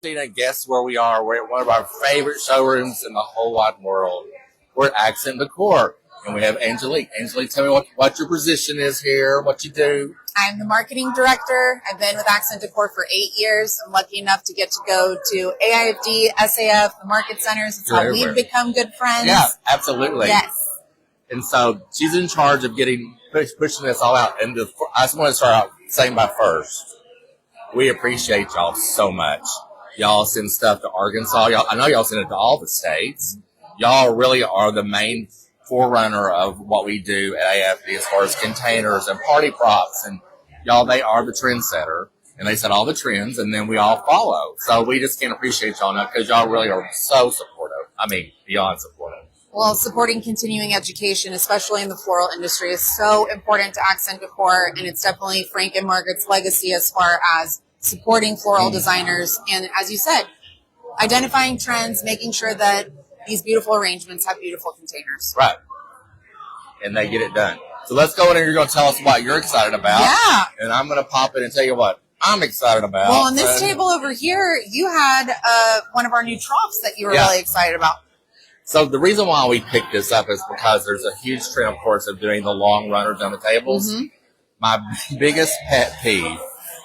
And guess where we are? We're at one of our favorite showrooms in the whole wide world. We're at Accent Decor, and we have Angelique. Angelique, tell me what your position is here, what you do. I'm the marketing director. I've been with Accent Decor for 8 years. I'm lucky enough to get to go to AIFD, SAF, the market centers. It's how we've become good friends. Yeah, absolutely. Yes. And so she's in charge of pushing this all out. And I just want to start out saying by first, we appreciate y'all so much. Y'all send stuff to Arkansas. I know y'all send it to all the states. Y'all really are the main forerunner of what we do at AFD as far as containers and party props. And y'all, they are the trendsetter. And they set all the trends, and then we all follow. So we just can't appreciate y'all enough because y'all really are so supportive. I mean, beyond supportive. Well, supporting continuing education, especially in the floral industry, is so important to Accent Decor. And it's definitely Frank and Margaret's legacy as far as supporting floral designers, and as you said, identifying trends, making sure that these beautiful arrangements have beautiful containers. Right. And they get it done. So let's go in and you're going to tell us what you're excited about. Yeah. And I'm going to pop in and tell you what I'm excited about. Well, on this table over here, you had one of our new troughs that you were really excited about. So the reason why we picked this up is because there's a huge trend, of course, of doing the long runners on the tables. Mm-hmm. My biggest pet peeve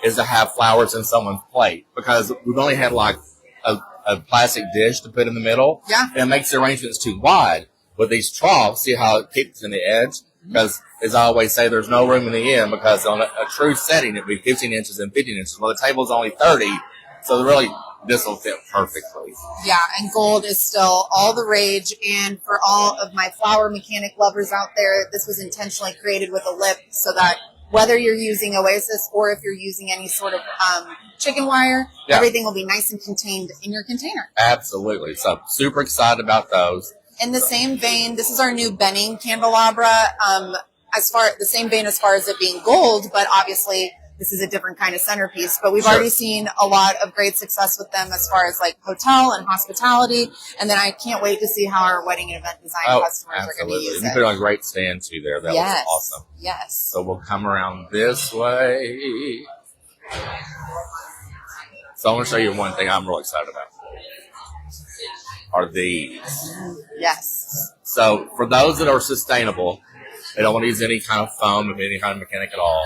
is to have flowers in someone's plate because we've only had like a plastic dish to put in the middle. Yeah. And it makes the arrangements too wide. With these troughs, see how it keeps in the edge? Because, as I always say, there's no room in the end because on a true setting, it would be 15 inches and 15 inches. Well, the table's only 30, so really this will fit perfectly. Yeah, and gold is still all the rage. And for all of my flower mechanic lovers out there, this was intentionally created with a lip so that whether you're using Oasis or if you're using any sort of chicken wire, everything will be nice and contained in your container. Absolutely. So super excited about those. In the same vein, this is our new Benning candelabra. The same vein as far as it being gold, but obviously this is a different kind of centerpiece. But we've already seen a lot of great success with them as far as like hotel and hospitality. And then I can't wait to see how our wedding and event design customers are going to use it. You put on a great stand too there. That was awesome. Yes. So we'll come around this way. So I want to show you one thing I'm really excited about. Are these. Yes. So for those that are sustainable, they don't want to use any kind of foam or any kind of mechanic at all.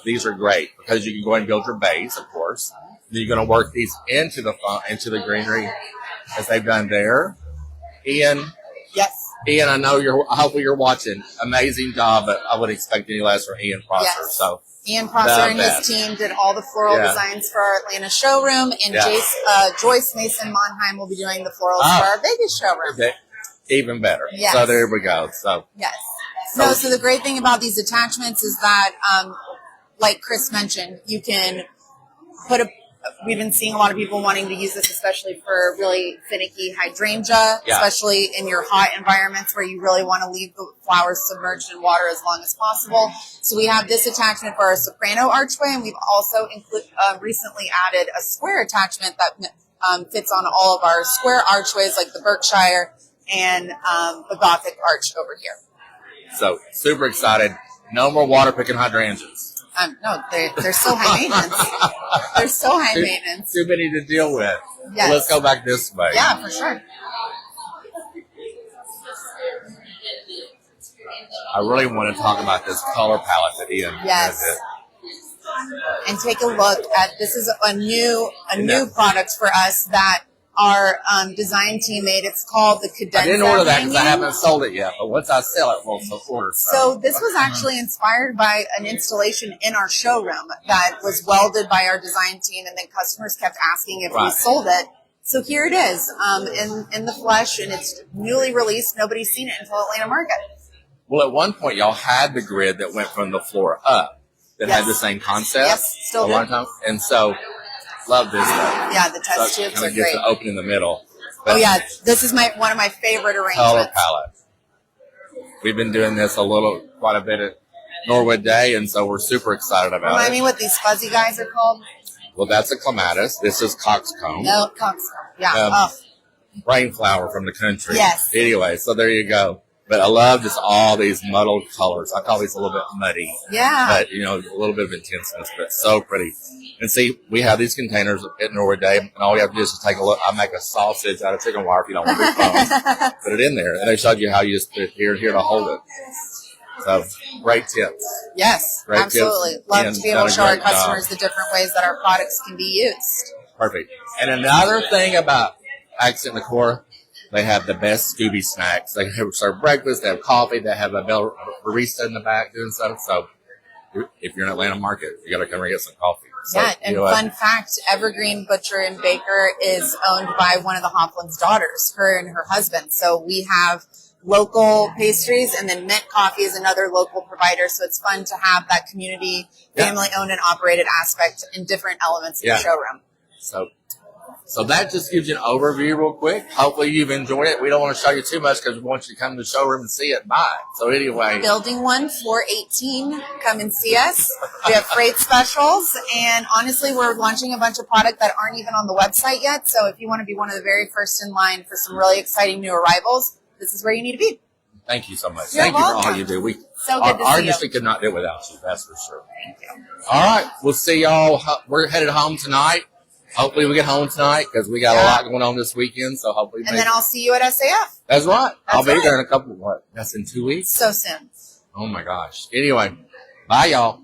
These are great because you can go ahead and build your base, of course. Then you're going to work these into the greenery as they've done there. Ian. Yes. Ian, I know hopefully you're watching. Amazing job, but I wouldn't expect any less from Ian Prosser. Yes. So Ian Prosser and his team did all the floral designs for our Atlanta showroom, and Joyce Mason Monheim will be doing the florals for our Vegas showroom. Okay. Even better. Yes. So there we go. So yes. So the great thing about these attachments is that, like Chris mentioned, you can we've been seeing a lot of people wanting to use this, especially for really finicky hydrangea, especially in your hot environments where you really want to leave the flowers submerged in water as long as possible. So we have this attachment for our soprano archway, and we've also recently added a square attachment that fits on all of our square archways, like the Berkshire and the Gothic arch over here. So super excited. No more water picking hydrangeas. No, they're so high maintenance. They're so high maintenance. Too many to deal with. Yes. So let's go back this way. Yeah, for sure. I really want to talk about this color palette that Ian has. And take a look at this is a new product for us that our design team made. It's called the Cadenza. I didn't order that because I haven't sold it yet, but once I sell it, we'll order. So this was actually inspired by an installation in our showroom that was welded by our design team, and then customers kept asking if we sold it. So here it is in the flesh, and it's newly released. Nobody's seen it until Atlanta Market. Well, at one point, y'all had the grid that went from the floor up that had the same concept. Yes, still do. And so... Love this stuff. Yeah, the test tubes are great. Gets it open in the middle. But this is one of my favorite arrangements. Color palette. We've been doing this quite a bit at Norwood Day, and so we're super excited about it. Remind me what these fuzzy guys are called? Well, that's a clematis. This is coxcomb. No, coxcomb. Yeah. Rainflower from the country. Yes. Anyway, so there you go. But I love just all these muddled colors. I call these a little bit muddy. Yeah. But, you know, a little bit of intenseness, but so pretty. And see, we have these containers at Norwood Day, and all you have to do is just take a look. I make a sausage out of chicken wire if you don't want to do bones. Put it in there. And they showed you how you just put it here and here to hold it. So, great tips. Yes, Great absolutely. tips. Love And to be able to show our done a great customers job. the different ways that our products can be used. Perfect. And another thing about Accent Decor, they have the best Scooby snacks. They serve breakfast, they have coffee, they have a barista in the back doing stuff. So if you're in Atlanta Market, you got to come and get some coffee. So, Yeah, and fun fact, Evergreen Butcher and Baker is owned by one of the Hoplin's daughters, her and her husband. So we have local pastries, and then Mint Coffee is another local provider. So it's fun to have that community, family-owned and operated aspect in different elements of the showroom. So that just gives you an overview real quick. Hopefully you've enjoyed it. We don't want to show you too much because we want you to come to the showroom and see it. Bye. So anyway. Building 1, floor 18. Come and see us. We have freight specials. And honestly, we're launching a bunch of product that aren't even on the website yet. So if you want to be one of the very first in line for some really exciting new arrivals, this is where you need to be. Thank you so much. You're Thank you for welcome. all you do. Our industry could not do it without you. That's for sure. Thank you. All right. We'll see y'all. We're headed home tonight. Hopefully we get home tonight because we got a lot going on this weekend. So hopefully. And then I'll see you at SAF. That's right. I'll be there in a couple. What? That's in 2 weeks. So soon. Oh my gosh. Anyway, bye y'all.